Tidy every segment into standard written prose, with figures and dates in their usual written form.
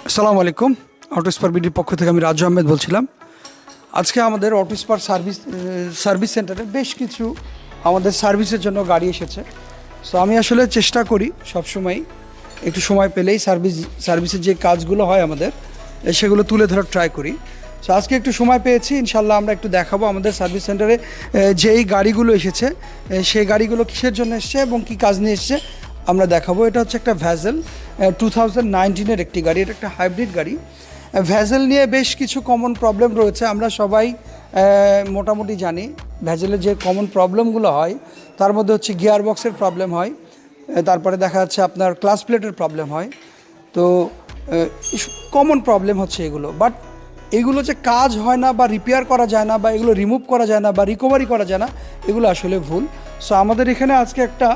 আসসালামু আলাইকুম। Auto spare বিডির পক্ষ থেকে আমি রাজু আহমেদ বলছিলাম। আজকে আমাদের অটো স্পার সার্ভিস সেন্টারে বেশ কিছু আমাদের সার্ভিসের জন্য গাড়ি এসেছে। সো আমি আসলে চেষ্টা করি সবসময় একটু সময় পেলেই সার্ভিসের যে কাজগুলো হয় আমাদের সেগুলো তুলে ধরার ট্রাই করি। সো আজকে একটু সময় পেয়েছি, ইনশাল্লাহ আমরা একটু দেখাবো আমাদের সার্ভিস সেন্টারে যেই গাড়িগুলো এসেছে সেই গাড়িগুলো কিসের জন্য এসছে এবং কী কাজ নিয়ে এসছে আমরা দেখাবো। এটা হচ্ছে একটা ভ্যাজেল 2019-এর একটি গাড়ি। এটা একটা হাইব্রিড গাড়ি। ভ্যাজেল নিয়ে বেশ কিছু কমন প্রবলেম রয়েছে, আমরা সবাই মোটামুটি জানি। ভ্যাজেলের যে কমন প্রবলেমগুলো হয় তার মধ্যে হচ্ছে গিয়ার বক্সের প্রবলেম হয়, তারপরে দেখা যাচ্ছে আপনার ক্লাচ প্লেটের প্রবলেম হয়। তো কমন প্রবলেম হচ্ছে এগুলো, বাট এগুলো যে কাজ হয় না বা রিপেয়ার করা যায় না বা এগুলো রিমুভ করা যায় না বা রিকভারি করা যায় না, এগুলো আসলে ভুল। সো আমাদের এখানে আজকে একটা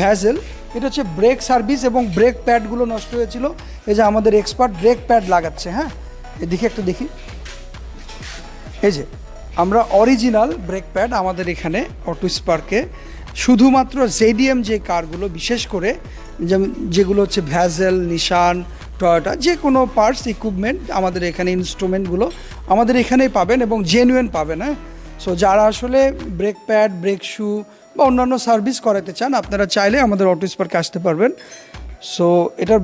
ভ্যাজেল, এটা হচ্ছে ব্রেক সার্ভিস এবং ব্রেক প্যাডগুলো নষ্ট হয়েছিল। এই যে আমাদের এক্সপার্ট ব্রেক প্যাড লাগাচ্ছে। হ্যাঁ, এদিকে একটু দেখি। এই যে আমরা অরিজিনাল ব্রেক প্যাড আমাদের এখানে অটো স্পার্কে শুধুমাত্র জেডিএম যে কারগুলো, বিশেষ করে যেগুলো হচ্ছে ভ্যাজেল, নিশান, টয়োটা, যে কোনো পার্টস ইকুইপমেন্ট আমাদের এখানে ইনস্ট্রুমেন্টগুলো আমাদের এখানেই পাবেন এবং জেনুইন পাবেন। হ্যাঁ, সো যারা আসলে ব্রেক প্যাড, ব্রেক শু বা অন্যান্য সার্ভিস করাতে চান, আপনারা চাইলে আমাদের অটো স্পার্কে আসতে পারবেন। সো এটার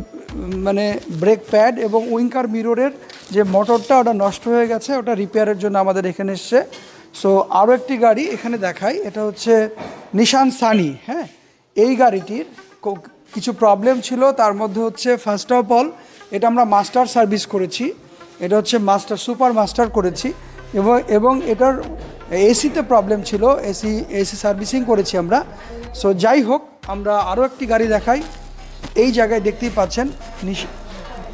মানে ব্রেক প্যাড এবং উইঙ্কার মিররের যে মোটরটা ওটা নষ্ট হয়ে গেছে, ওটা রিপেয়ারের জন্য আমাদের এখানে এসছে। সো আরও একটি গাড়ি এখানে দেখাই, এটা হচ্ছে নিশান সানি। হ্যাঁ, এই গাড়িটির কিছু প্রবলেম ছিল, তার মধ্যে হচ্ছে ফার্স্ট অফ অল এটা আমরা মাস্টার সার্ভিস করেছি। এটা হচ্ছে মাস্টার, সুপার মাস্টার করেছি এবং এটার এসিতে প্রবলেম ছিল, এসি সার্ভিসিং করেছি আমরা। সো যাই হোক, আমরা আরও একটি গাড়ি দেখাই। এই জায়গায় দেখতেই পাচ্ছেন,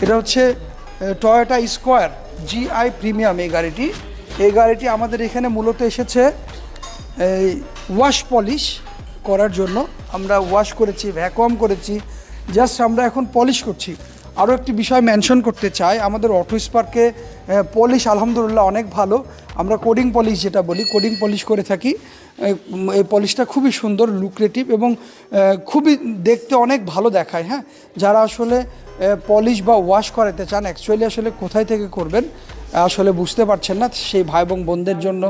এটা হচ্ছে টয়োটা স্কোয়ার জিআই প্রিমিয়াম। এই গাড়িটি আমাদের এখানে মূলত এসেছে এই ওয়াশ পলিশ করার জন্য। আমরা ওয়াশ করেছি, ভ্যাকুয়াম করেছি, জাস্ট আমরা এখন পলিশ করছি। আরও একটি বিষয় মেনশন করতে চাই, আমাদের অটো স্পার্কে পলিশ আলহামদুলিল্লাহ অনেক ভালো। আমরা কোডিং পলিশ যেটা বলি, কোডিং পলিশ করে থাকি। এই পলিশটা খুবই সুন্দর, লুক্রেটিভ এবং খুবই দেখতে অনেক ভালো দেখায়। হ্যাঁ, যারা আসলে পলিশ বা ওয়াশ করাতে চান, অ্যাকচুয়ালি আসলে কোথায় থেকে করবেন আসলে বুঝতে পারছেন না, সেই ভাই এবং বোনদের জন্য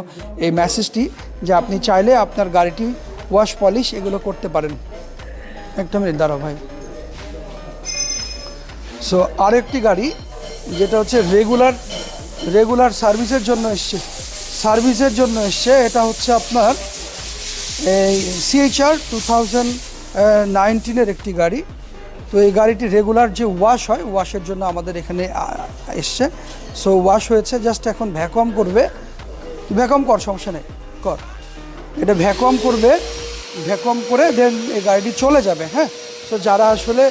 এই মেসেজটি যে আপনি চাইলে আপনার গাড়িটি ওয়াশ পলিশ এগুলো করতে পারেন। একটা মিনিট দাঁড়াও ভাই। সো আরেকটি গাড়ি যেটা হচ্ছে রেগুলার সার্ভিসের জন্য এসছে, এটা হচ্ছে আপনার এই সিএইচআর 2019-এর একটি গাড়ি। তো এই গাড়িটি রেগুলার যে ওয়াশ হয়, ওয়াশের জন্য আমাদের এখানে এসছে। সো ওয়াশ হয়েছে, জাস্ট এখন ভ্যাকুয়াম করবে। ভ্যাকুয়াম কর, সমস্যা নেই, কর। এটা ভ্যাকুয়াম করবে, ভ্যাকুয়াম করে দেন এই গাড়িটি চলে যাবে। হ্যাঁ, সো যারা আসলে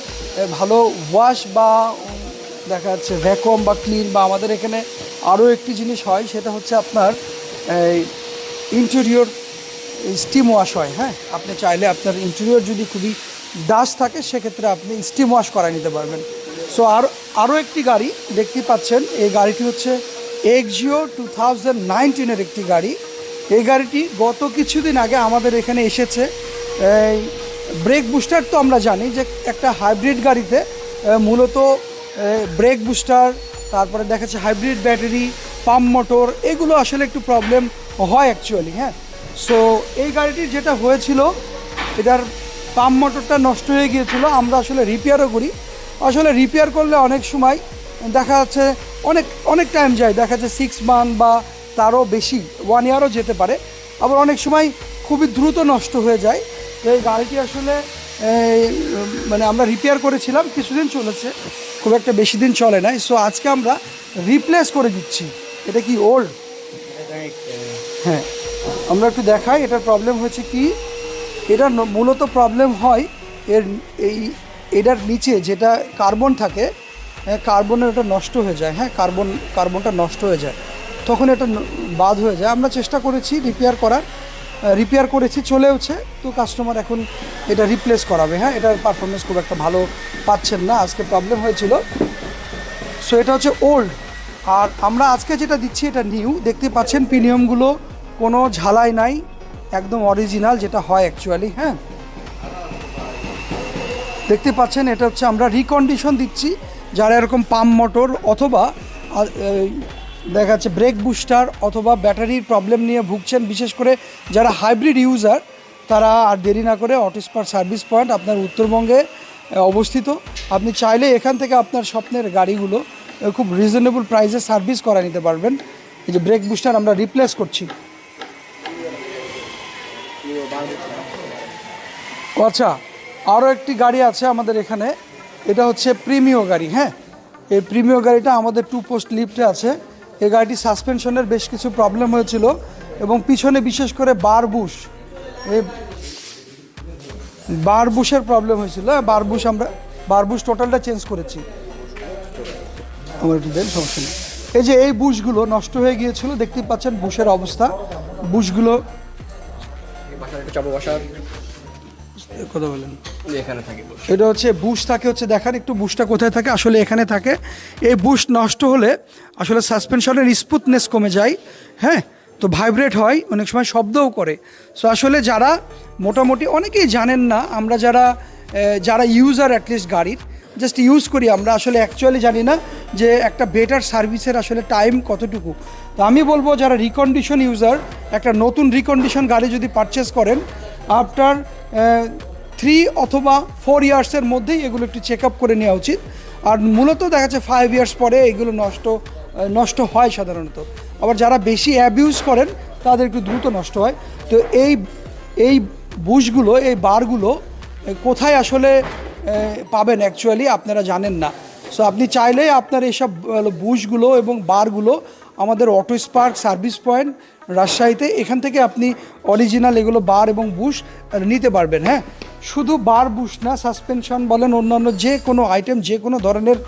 ভালো ওয়াশ বা দেখা যাচ্ছে ভ্যাকুয়াম বা ক্লিন, বা আমাদের এখানে আরও একটি জিনিস হয়, সেটা হচ্ছে আপনার ইন্টেরিয়র স্টিম ওয়াশ হয়। হ্যাঁ, আপনি চাইলে আপনার ইন্টেরিয়র যদি খুবই ডাস্ট থাকে, সেক্ষেত্রে আপনি স্টিম ওয়াশ করায় নিতে পারবেন। সো আরও একটি গাড়ি দেখতে পাচ্ছেন, এই গাড়িটি হচ্ছে এক্সিও 2019-এর একটি গাড়ি। এই গাড়িটি গত কিছুদিন আগে আমাদের এখানে এসেছে। এই ব্রেক বুস্টার তো আমরা জানি যে একটা হাইব্রিড গাড়িতে মূলত ব্রেক বুস্টার, তারপরে দেখা যাচ্ছে হাইব্রিড ব্যাটারি, পাম্প মোটর, এগুলো আসলে একটু প্রবলেম হয় অ্যাকচুয়ালি। হ্যাঁ, সো এই গাড়িটির যেটা হয়েছিল, এটার পাম্প মোটরটা নষ্ট হয়ে গিয়েছিল। আমরা আসলে রিপেয়ারও করি। আসলে রিপেয়ার করলে অনেক সময় দেখা যাচ্ছে অনেক টাইম যায়, দেখা যাচ্ছে 6 মান্থ বা তারও বেশি, 1 ইয়ারও যেতে পারে। আবার অনেক সময় খুবই দ্রুত নষ্ট হয়ে যায়। তো এই গাড়িটি আসলে মানে আমরা রিপেয়ার করেছিলাম, কিছুদিন চলেছে, খুব একটা বেশি দিন চলে নাই। সো আজকে আমরা রিপ্লেস করে দিচ্ছি। এটা কি ওল্ড? হ্যাঁ, আমরা একটু দেখাই এটার প্রবলেম হয়েছে কি। এটার মূলত প্রবলেম হয় এটার নিচে যেটা কার্বন থাকে, কার্বনের ওটা নষ্ট হয়ে যায়। হ্যাঁ, কার্বনটা নষ্ট হয়ে যায়, তখন এটা বাদ হয়ে যায়। আমরা চেষ্টা করেছি রিপেয়ার করেছি, চলেওছে। তো কাস্টমার এখন এটা রিপ্লেস করাবে। হ্যাঁ, এটার পারফরমেন্স খুব একটা ভালো পাচ্ছেন না, আজকে প্রবলেম হয়েছিল। সো এটা হচ্ছে ওল্ড, আর আমরা আজকে যেটা দিচ্ছি এটা নিউ। দেখতে পাচ্ছেন প্রিমিয়ামগুলো কোনো ঝালাই নাই, একদম অরিজিনাল যেটা হয় অ্যাকচুয়ালি। হ্যাঁ, দেখতে পাচ্ছেন এটা হচ্ছে আমরা রিকন্ডিশন দিচ্ছি, যারা এরকম পাম্প মোটর অথবা দেখা যাচ্ছে ব্রেক বুস্টার অথবা ব্যাটারির প্রবলেম নিয়ে ভুগছেন, বিশেষ করে যারা হাইব্রিড ইউজার, তারা আর দেরি না করে অটো স্পার্ক সার্ভিস পয়েন্ট আপনার উত্তরবঙ্গে অবস্থিত। আপনি চাইলে এখান থেকে আপনার স্বপ্নের গাড়িগুলো খুব রিজনেবল প্রাইসে সার্ভিস করা নিতে পারবেন। এই যে ব্রেক বুস্টার আমরা রিপ্লেস করছি। আচ্ছা, আরও একটি গাড়ি আছে আমাদের এখানে, এটা হচ্ছে প্রিমিও গাড়ি। হ্যাঁ, এই প্রিমিও গাড়িটা আমাদের 2 পোস্ট লিফটে আছে। এই গাড়িটি সাসপেনশনের বেশ কিছু প্রবলেম হয়েছিল এবং পিছনে বিশেষ করে এই বারবুশের প্রবলেম হয়েছিল। আমরা বারবুশ টোটালটা চেঞ্জ করেছি। আমার একটু দেন, সমস্যা নেই। এই যে এই বুশগুলো নষ্ট হয়ে গিয়েছিল, দেখতে পাচ্ছেন বুশের অবস্থা। বুশগুলো কথা বলেন, এটা হচ্ছে বুশ থাকে হচ্ছে, দেখার একটু বুশটা কোথায় থাকে, আসলে এখানে থাকে। এই বুশ নষ্ট হলে আসলে সাসপেনশনের স্মুথনেস কমে যায়। হ্যাঁ, তো ভাইব্রেট হয়, অনেক সময় শব্দও করে। সো আসলে যারা মোটামুটি অনেকেই জানেন না, আমরা যারা ইউজার অ্যাটলিস্ট গাড়ির জাস্ট ইউজ করি, আমরা আসলে অ্যাকচুয়ালি জানি না যে একটা বেটার সার্ভিসের আসলে টাইম কতটুকু। তো আমি বলবো যারা রিকন্ডিশন ইউজার, একটা নতুন রিকন্ডিশন গাড়ি যদি পারচেস করেন, আফটার 3 অথবা 4 ইয়ার্সের মধ্যেই এগুলো একটু চেক আপ করে নেওয়া উচিত। আর মূলত দেখা যাচ্ছে 5 ইয়ার্স পরে এগুলো নষ্ট হয় সাধারণত। আবার যারা বেশি অ্যাবিউজ করেন তাদের একটু দ্রুত নষ্ট হয়। তো এই বুশগুলো, এই বারগুলো কোথায় আসলে পাবেন অ্যাকচুয়ালি আপনারা জানেন না। সো আপনি চাইলে আপনার এইসব বুশগুলো এবং বারগুলো আমাদের অটো স্পার্ক সার্ভিস পয়েন্ট রাজশাহীতে, এখান থেকে আপনি অরিজিনাল এগুলো বার এবং বুশ নিতে পারবেন। হ্যাঁ, শুধু বার বুশ না, সাসপেনশন বলেন, অন্যান্য যে কোনো আইটেম, যে কোনো ধরনের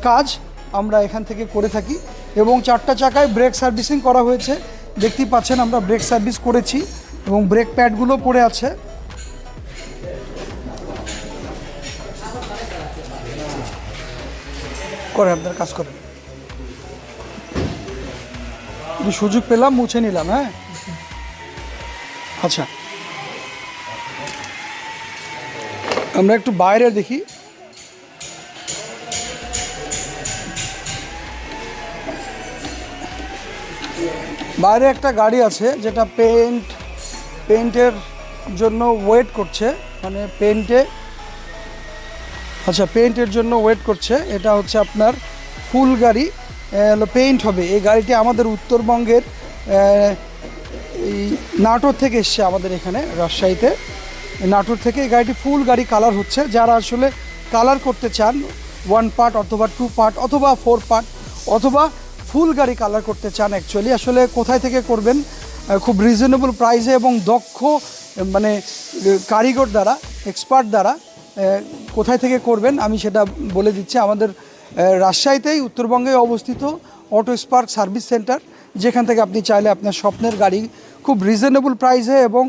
কাজ আমরা এখান থেকে করে থাকি। এবং 4টা চাকায় ব্রেক সার্ভিসিং করা হয়েছে, দেখতেই পাচ্ছেন আমরা ব্রেক সার্ভিস করেছি এবং ব্রেক প্যাডগুলো পড়ে আছে। করে আপনার কাজ করেন, সুযোগ পেলাম মুছে নিলাম। হ্যাঁ, আচ্ছা, আমরা একটু বাইরে দেখি। বাইরে একটা গাড়ি আছে যেটা পেইন্টের জন্য ওয়েট করছে, মানে পেইন্টের জন্য ওয়েট করছে। এটা হচ্ছে আপনার ফুল গাড়ি, পেইন্ট হবে। এই গাড়িটি আমাদের উত্তরবঙ্গের এই নাটোর থেকে এসছে, আমাদের এখানে রাজশাহীতে নাটোর থেকে এই গাড়িটি ফুল গাড়ি কালার হচ্ছে। যারা আসলে কালার করতে চান 1 পার্ট অথবা 2 পার্ট অথবা 4 পার্ট অথবা ফুল গাড়ি কালার করতে চান, অ্যাকচুয়ালি আসলে কোথায় থেকে করবেন, খুব রিজনেবল প্রাইসে এবং দক্ষ মানে কারিগর দ্বারা, এক্সপার্ট দ্বারা কোথায় থেকে করবেন আমি সেটা বলে দিচ্ছি। আমাদের রাজশাহীতেই উত্তরবঙ্গে অবস্থিত অটো স্পার্ক সার্ভিস সেন্টার, যেখান থেকে আপনি চাইলে আপনার স্বপ্নের গাড়ি খুব রিজনেবল প্রাইসে এবং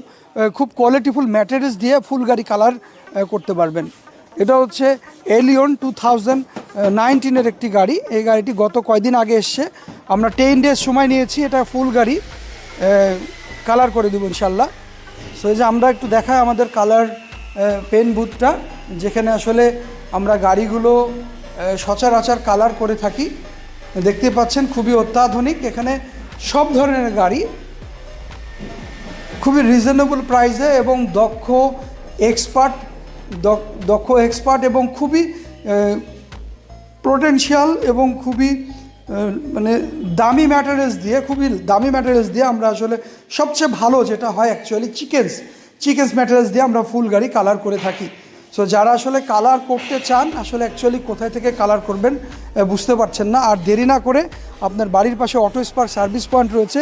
খুব কোয়ালিটিফুল ম্যাটেরিয়ালস দিয়ে ফুল গাড়ি কালার করতে পারবেন। এটা হচ্ছে এলিয়ন 2019-এর একটি গাড়ি। এই গাড়িটি গত কয়দিন আগে এসছে, আমরা 10 ডেজ সময় নিয়েছি এটা ফুল গাড়ি কালার করে দেবো ইনশাল্লাহ। সো এই যে আমরা একটু দেখাই আমাদের কালার পেন বুথটা, যেখানে আসলে আমরা গাড়িগুলো সচরাচর কালার করে থাকি। দেখতে পাচ্ছেন খুবই অত্যাধুনিক, এখানে সব ধরনের গাড়ি খুবই রিজনেবল প্রাইসে এবং দক্ষ এক্সপার্ট এবং খুবই পোটেনশিয়াল এবং খুবই মানে দামি ম্যাটেরিয়ালস দিয়ে আমরা আসলে সবচেয়ে ভালো যেটা হয় অ্যাকচুয়ালি চিকেন্স ম্যাটেরিয়ালস দিয়ে আমরা ফুল গাড়ি কালার করে থাকি। সো যারা আসলে কালার করতে চান, আসলে অ্যাকচুয়ালি কোথায় থেকে কালার করবেন বুঝতে পারছেন না, আর দেরি না করে আপনার বাড়ির পাশে অটো স্পার্ক সার্ভিস পয়েন্ট রয়েছে,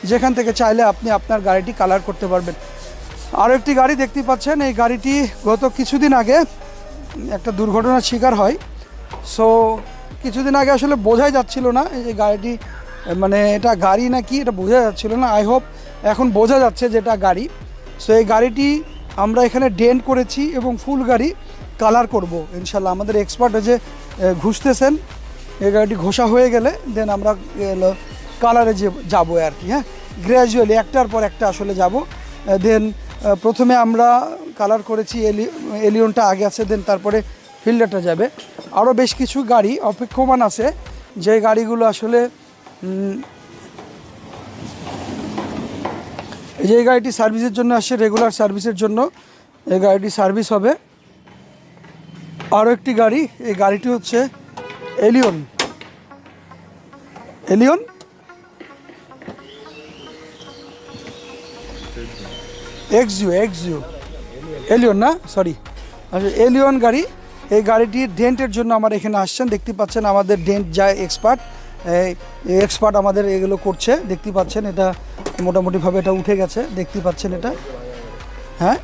যেখান থেকে চাইলে আপনি আপনার গাড়িটি কালার করতে পারবেন। আরও একটি গাড়ি দেখতে পাচ্ছেন, এই গাড়িটি গত কিছুদিন আগে একটা দুর্ঘটনার শিকার হয়। সো কিছুদিন আগে আসলে বোঝাই যাচ্ছিল না এই গাড়িটি মানে এটা গাড়ি না কি, এটা বোঝা যাচ্ছিল না। আই হোপ এখন বোঝা যাচ্ছে যে এটা গাড়ি। সো এই গাড়িটি আমরা এখানে ডেন্ট করেছি এবং ফুল গাড়ি কালার করব ইনশাল্লাহ। আমাদের এক্সপার্ট যে ঘুষতেছেন, এই গাড়িটি ঘষা হয়ে গেলে দেন আমরা কালারে যাবো আর কি। হ্যাঁ, গ্র্যাজুয়ালি একটার পর একটা আসলে যাব। দেন প্রথমে আমরা কালার করেছি এলিয়নটা আগে আছে, দেন তারপরে ফিল্টারটা যাবে। আরও বেশ কিছু গাড়ি অপেক্ষমান আছে, যে গাড়িগুলো আসলে এই যে এই গাড়িটি সার্ভিসের জন্য আসছে, রেগুলার সার্ভিসের জন্য এই গাড়িটি সার্ভিস হবে। আরও একটি গাড়ি, এই গাড়িটি হচ্ছে এলিয়ন এক্সইউ এলিয়ন না, সরি, আচ্ছা এলিয়ন গাড়ি। এই গাড়িটির ডেন্টের জন্য আমার এখানে আসছেন, দেখতে পাচ্ছেন আমাদের ডেন্ট যায় এক্সপার্ট আমাদের এগুলো করছে, দেখতে পাচ্ছেন এটা মোটামুটিভাবে এটা উঠে গেছে, দেখতে পাচ্ছেন এটা। হ্যাঁ,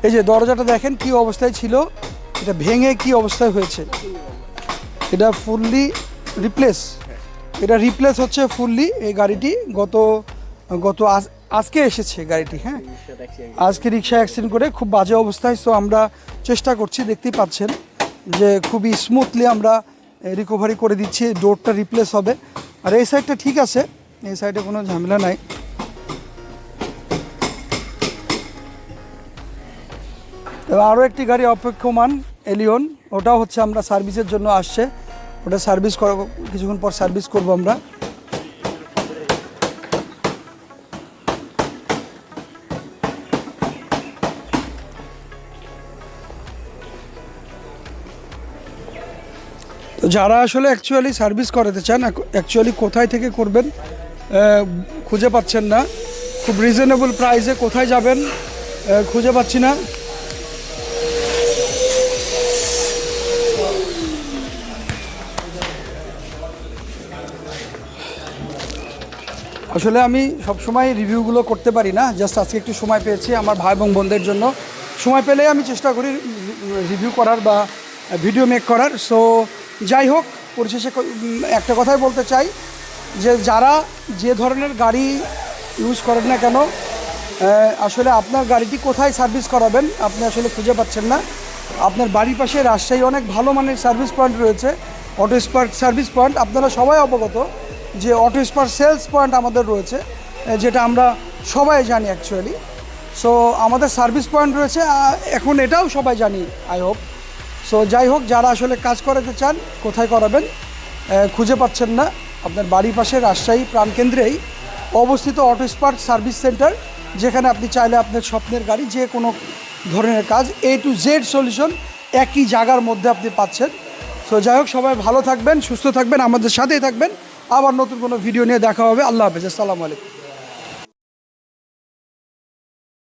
এই যে দরজাটা দেখেন কি অবস্থায় ছিল, এটা ভেঙে কি অবস্থায় হয়েছে। এটা ফুললি রিপ্লেস হচ্ছে ফুললি। এই গাড়িটি আজকে এসেছে গাড়িটি। হ্যাঁ, আজকে রিক্সা অ্যাক্সিডেন্ট করে খুব বাজে অবস্থায়। সো আমরা চেষ্টা করছি, দেখতেই পাচ্ছেন যে খুবই স্মুথলি আমরা রিকভারি করে দিচ্ছি। ডোরটা রিপ্লেস হবে, আর এই সাইডটা ঠিক আছে, এই সাইডে কোনো ঝামেলা নাই। এবার আরও একটি গাড়ি অপেক্ষমান এলিয়ন, ওটাও হচ্ছে আমরা সার্ভিসের জন্য আসছে, ওটা সার্ভিস করা কিছুক্ষণ পর সার্ভিস করব আমরা। তো যারা আসলে অ্যাকচুয়ালি সার্ভিস করাতে চান, অ্যাকচুয়ালি কোথায় থেকে করবেন খুঁজে পাচ্ছেন না, খুব রিজনেবল প্রাইসে কোথায় যাবেন খুঁজে পাচ্ছি না। আসলে আমি সবসময় রিভিউগুলো করতে পারি না, জাস্ট আজকে একটু সময় পেয়েছি আমার ভাই এবং বোনদের জন্য। সময় পেলেই আমি চেষ্টা করি রিভিউ করার বা ভিডিও মেক করার। সো যাই হোক, পরিশেষে একটা কথাই বলতে চাই যে যারা যে ধরনের গাড়ি ইউজ করেন না কেন, আসলে আপনার গাড়িটি কোথায় সার্ভিস করাবেন আপনি আসলে খুঁজে পাচ্ছেন না। আপনার বাড়ির পাশে রাজশাহী অনেক ভালো মানের সার্ভিস পয়েন্ট রয়েছে, অটো স্পার্ক সার্ভিস পয়েন্ট। আপনারা সবাই অবগত যে অটো স্পার্ক সেলস পয়েন্ট আমাদের রয়েছে, যেটা আমরা সবাই জানি অ্যাকচুয়ালি। সো আমাদের সার্ভিস পয়েন্ট রয়েছে, এখন এটাও সবাই জানি আই হোপ। সো যাই হোক, যারা আসলে কাজ করাতে চান কোথায় করাবেন খুঁজে পাচ্ছেন না, আপনার বাড়ির পাশে রাজশাহী প্রাণকেন্দ্রেই অবস্থিত অটো স্পার্ক সার্ভিস সেন্টার, যেখানে আপনি চাইলে আপনার স্বপ্নের গাড়ি যে কোনো ধরনের কাজ A to Z সলিউশন একই জায়গার মধ্যে আপনি পাচ্ছেন। সো যাই হোক, সবাই ভালো থাকবেন, সুস্থ থাকবেন, আমাদের সাথেই থাকবেন। আবার নতুন কোনো ভিডিও নিয়ে দেখা হবে। আল্লাহ হাফেজ, আসসালামু আলাইকুম।